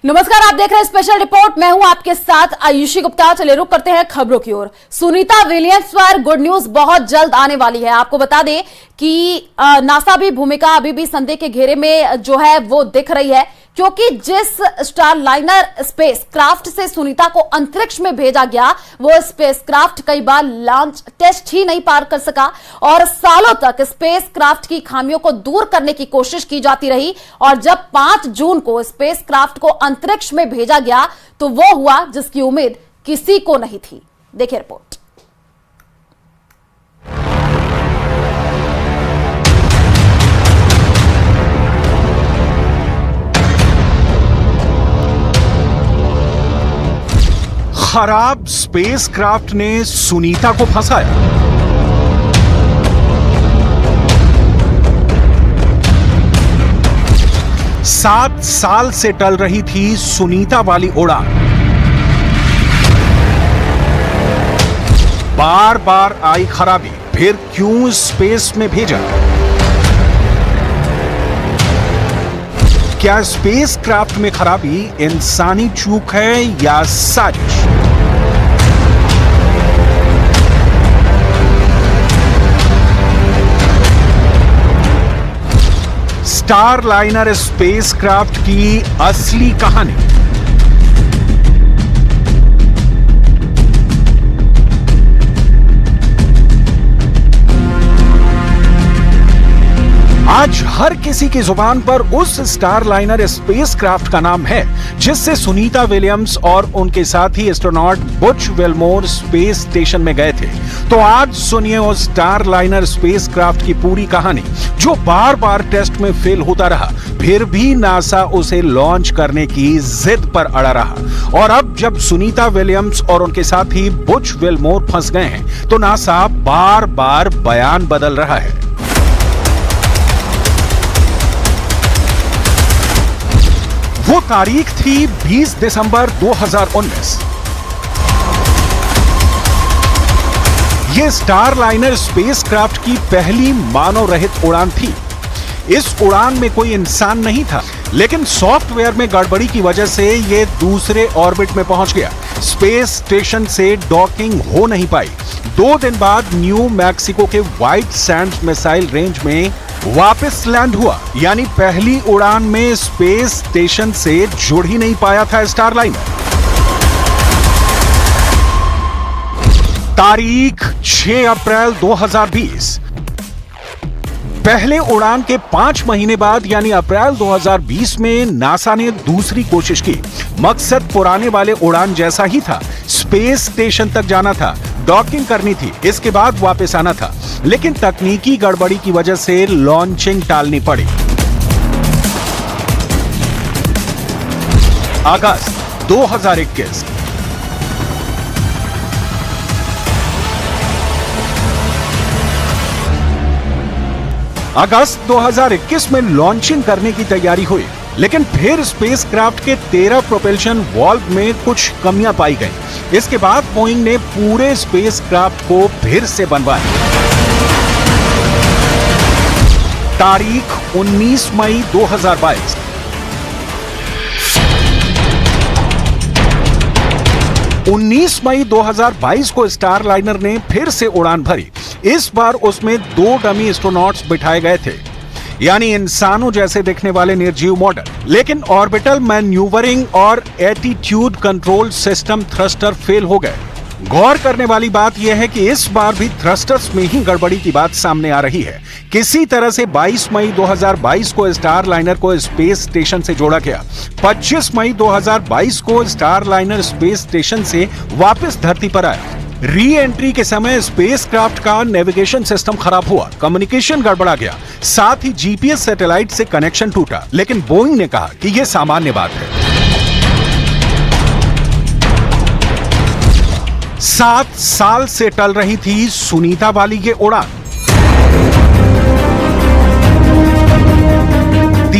नमस्कार, आप देख रहे हैं स्पेशल रिपोर्ट। मैं हूं आपके साथ आयुषी गुप्ता। चलिए रुक करते हैं खबरों की ओर। सुनीता विलियम्स पर गुड न्यूज बहुत जल्द आने वाली है। आपको बता दें कि नासा भी भूमिका अभी भी संदेह के घेरे में जो है वो दिख रही है, क्योंकि जिस स्टारलाइनर स्पेसक्राफ्ट से सुनीता को अंतरिक्ष में भेजा गया वो स्पेसक्राफ्ट कई बार लॉन्च टेस्ट ही नहीं पार कर सका और सालों तक स्पेसक्राफ्ट की खामियों को दूर करने की कोशिश की जाती रही। और जब 5 जून को स्पेसक्राफ्ट को अंतरिक्ष में भेजा गया तो वो हुआ जिसकी उम्मीद किसी को नहीं थी। देखिए रिपोर्ट। खराब स्पेसक्राफ्ट ने सुनीता को फंसाया। सात साल से टल रही थी सुनीता वाली उड़ान। बार बार आई खराबी, फिर क्यों स्पेस में भेजा? क्या स्पेसक्राफ्ट में खराबी इंसानी चूक है या साजिश? स्टारलाइनर स्पेसक्राफ्ट की असली कहानी। आज हर किसी की जुबान पर उस स्टारलाइनर स्पेसक्राफ्ट का नाम है जिससे सुनीता विलियम्स और उनके साथी astronaut Butch Wilmore space station में गए थे। तो आज सुनिए उस स्टारलाइनर स्पेसक्राफ्ट की पूरी कहानी, जो बार बार टेस्ट में फेल होता रहा, फिर भी नासा उसे लॉन्च करने की जिद पर अड़ा रहा। और अब जब सुनीता विलियम्स और उनके साथी बुच विल्मोर फंस गए हैं तो नासा बार बार बयान बदल रहा है। वो तारीख थी 20 दिसंबर 2019। ये स्टारलाइनर स्पेसक्राफ्ट की पहली मानव रहित उड़ान थी। इस उड़ान में कोई इंसान नहीं था, लेकिन सॉफ्टवेयर में गड़बड़ी की वजह से ये दूसरे ऑर्बिट में पहुंच गया। स्पेस स्टेशन से डॉकिंग हो नहीं पाई। 2 दिन बाद न्यू मैक्सिको के व्हाइट सैंड्स मिसाइल रेंज में वापस लैंड हुआ। यानी पहली उड़ान में स्पेस स्टेशन से जुड़ ही नहीं पाया था स्टारलाइनर। तारीख 6 अप्रैल 2020। पहले उड़ान के 5 महीने बाद यानी अप्रैल 2020 में नासा ने दूसरी कोशिश की। मकसद पुराने वाले उड़ान जैसा ही था, स्पेस स्टेशन तक जाना था, डॉकिंग करनी थी, इसके बाद वापस आना था। लेकिन तकनीकी गड़बड़ी की वजह से लॉन्चिंग टालनी पड़ी। अगस्त 2021। अगस्त 2021 में लॉन्चिंग करने की तैयारी हुई, लेकिन फिर स्पेसक्राफ्ट के 13 प्रोपल्शन वाल्व में कुछ कमियां पाई गईं। इसके बाद बोइंग ने पूरे स्पेसक्राफ्ट को फिर से बनवाया। तारीख 19 मई 2022। उन्नीस मई 2022 को स्टारलाइनर ने फिर से उड़ान भरी। इस बार उसमें 2 डमी एस्ट्रोनॉट्स बिठाए गए थे, यानी इंसानों जैसे दिखने वाले निर्जीव मॉडल। लेकिन ऑर्बिटल मैन्यूवरिंग और attitude control system thruster fail हो गए। गौर करने वाली बात यह है कि इस बार भी थ्रस्टर्स में ही गड़बड़ी की बात सामने आ रही है। किसी तरह से 22 मई 2022 को स्टारलाइनर को स्पेस स्टेशन से जोड़ा गया। 25 मई 2022 को स्टारलाइनर स्पेस स्टेशन से वापस धरती पर आया। री एंट्री के समय स्पेसक्राफ्ट का नेविगेशन सिस्टम खराब हुआ, कम्युनिकेशन गड़बड़ा गया, साथ ही जीपीएस सैटेलाइट से कनेक्शन टूटा। लेकिन बोइंग ने कहा कि यह सामान्य बात है। 7 साल से टल रही थी सुनीता वाली ये उड़ान।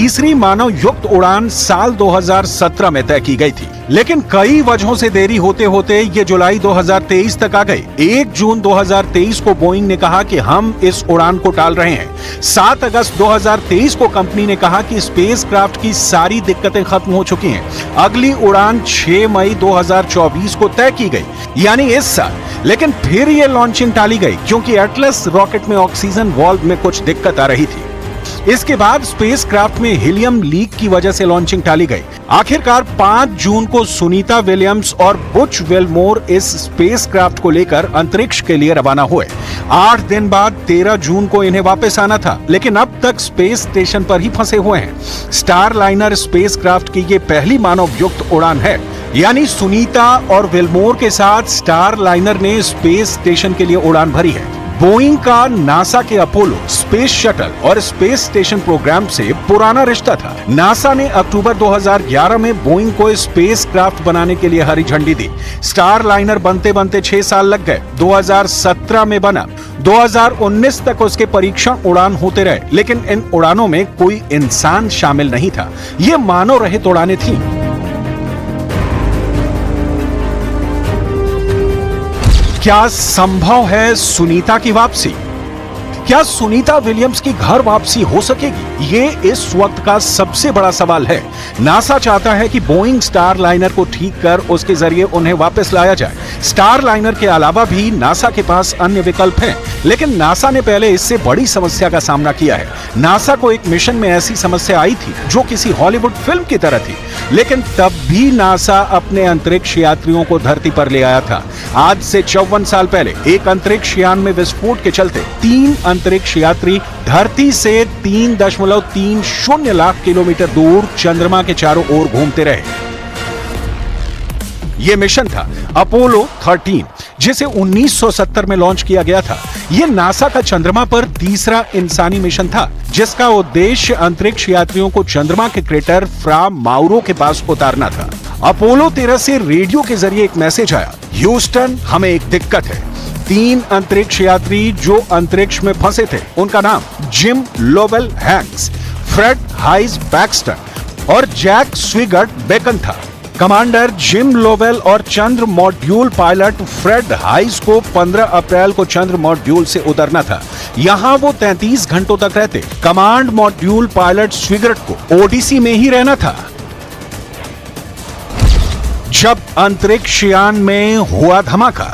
तीसरी मानव युक्त उड़ान साल 2017 में तय की गई थी, लेकिन कई वजहों से देरी होते होते ये जुलाई 2023 तक आ गई। 1 जून 2023 को बोइंग ने कहा कि हम इस उड़ान को टाल रहे हैं। 7 अगस्त 2023 को कंपनी ने कहा कि स्पेसक्राफ्ट की सारी दिक्कतें खत्म हो चुकी हैं। अगली उड़ान 6 मई 2024 को तय की गई, यानी इस साल। लेकिन फिर ये लॉन्चिंग टाली गई क्योंकि एटलस रॉकेट में ऑक्सीजन वाल्व में कुछ दिक्कत आ रही थी। इसके बाद स्पेसक्राफ्ट में हीलियम लीक की वजह से लॉन्चिंग टाली गई। आखिरकार 5 जून को सुनीता विलियम्स और बुच विल्मोर इस स्पेसक्राफ्ट को लेकर अंतरिक्ष के लिए रवाना हुए। 8 दिन बाद 13 जून को इन्हें वापस आना था, लेकिन अब तक स्पेस स्टेशन पर ही फंसे हुए हैं। स्टार लाइनर स्पेसक्राफ्ट की ये पहली मानव युक्त उड़ान है, यानी सुनीता और विल्मोर के साथ स्टार लाइनर ने स्पेस स्टेशन के लिए उड़ान भरी है। बोइंग का नासा के अपोलो, स्पेस शटल और स्पेस स्टेशन प्रोग्राम से पुराना रिश्ता था। नासा ने अक्टूबर 2011 में बोइंग को स्पेस क्राफ्ट बनाने के लिए हरी झंडी दी। स्टार लाइनर बनते बनते 6 साल लग गए। 2017 में बना। 2019 तक उसके परीक्षण उड़ान होते रहे, लेकिन इन उड़ानों में कोई इंसान शामिल नहीं था। ये मानव रहित उड़ानें थीं। क्या संभव है सुनीता की वापसी? क्या सुनीता विलियम्स की घर वापसी हो सकेगी? ये इस वक्त का सबसे बड़ा सवाल है। नासा चाहता है कि बोइंग स्टार लाइनर को ठीक कर उसके जरिए उन्हें वापस लाया जाए। स्टार लाइनर के अलावा भी नासा के पास अन्य विकल्प हैं, लेकिन नासा ने पहले इससे बड़ी समस्या का सामना किया है। नासा को एक मिशन में ऐसी समस्या आई थी जो किसी हॉलीवुड फिल्म की तरह थी, लेकिन तब भी नासा अपने अंतरिक्ष यात्रियों को धरती पर ले आया था। आज से 54 साल पहले एक अंतरिक्ष यान में विस्फोट के चलते 3 अंतरिक्ष यात्री धरती से 3.30 लाख किलोमीटर दूर चंद्रमा के चारों ओर घूमते रहे। यह मिशन था अपोलो 13, जिसे 1970 में लॉन्च किया गया था। यह नासा का चंद्रमा पर तीसरा इंसानी मिशन था, जिसका उद्देश्य अंतरिक्ष यात्रियों को चंद्रमा के क्रेटर फ्रा माउरो के पास उतारना था। अपोलो 13 से रेडियो के जरिए एक मैसेज आया, ह्यूस्टन, हमें एक दिक्कत है। 3 अंतरिक्ष यात्री जो अंतरिक्ष में फंसे थे, उनका नाम Jim Lovell Hanks, Fred Haise Baxter और जैक स्विगर्ट बेकन था। कमांडर जिम लोवेल और चंद्र मॉड्यूल पायलट फ्रेड हाइज को 15 अप्रैल को चंद्र मॉड्यूल से उतरना था। यहां वो 33 घंटों तक रहते। कमांड मॉड्यूल पायलट स्विगर्ट को ओडीसी में ही रहना था। जब अंतरिक्ष यान में हुआ धमाका।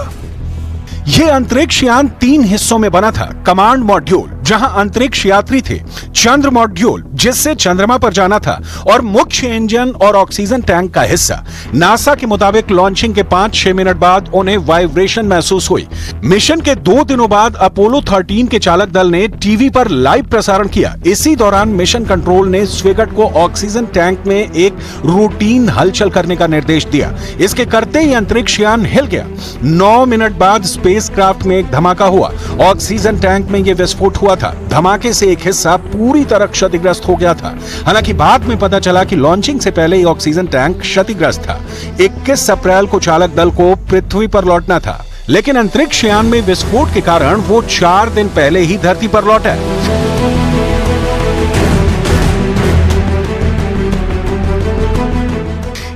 यह अंतरिक्ष यान 3 हिस्सों में बना था। कमांड मॉड्यूल, जहां अंतरिक्ष यात्री थे, चंद्र मॉड्यूल, जिससे चंद्रमा पर जाना था, और मुख्य इंजन और ऑक्सीजन टैंक का हिस्सा। नासा के मुताबिक लॉन्चिंग के 5-6 मिनट बाद उन्हें वाइब्रेशन महसूस हुई। मिशन के 2 दिनों बाद अपोलो 13 के चालक दल ने टीवी पर लाइव प्रसारण किया। इसी दौरान मिशन कंट्रोल ने स्विगर्ट को ऑक्सीजन टैंक में एक रूटीन हलचल करने का निर्देश दिया। इसके करते ही अंतरिक्ष यान हिल गया। 9 मिनट बाद स्पेसक्राफ्ट में एक धमाका हुआ। ऑक्सीजन टैंक में यह विस्फोट हुआ था। धमाके से एक हिस्सा पूरी तरह क्षतिग्रस्त हो गया था। हालांकि बाद में पता चला कि लॉन्चिंग से पहले ही ऑक्सीजन टैंक क्षतिग्रस्त था। 21 अप्रैल को चालक दल को पृथ्वी पर लौटना था, लेकिन अंतरिक्ष यान में विस्फोट के कारण वो 4 दिन पहले ही धरती पर लौटा।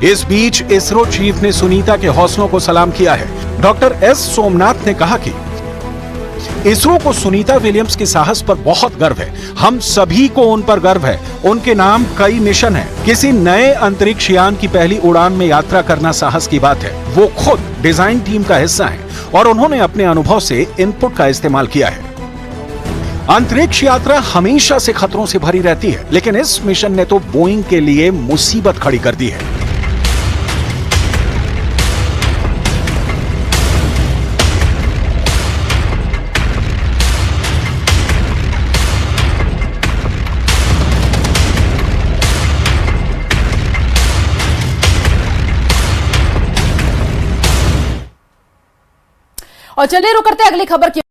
इस बीच इसरो चीफ ने सुनीता के हौसलों को सलाम किया है। डॉक्टर एस सोमनाथ ने कहा कि इसरो को सुनीता विलियम्स के साहस पर बहुत गर्व है। हम सभी को उन पर गर्व है। उनके नाम कई मिशन हैं। किसी नए अंतरिक्ष यान की पहली उड़ान में यात्रा करना साहस की बात है। वो खुद डिजाइन टीम का हिस्सा हैं और उन्होंने अपने अनुभव से इनपुट का इस्तेमाल किया है। अंतरिक्ष यात्रा हमेशा से खतरों से भरी रहती है, लेकिन इस मिशन ने तो बोइंग के लिए मुसीबत खड़ी कर दी है। और चलिए रुक करते हैं अगली खबर की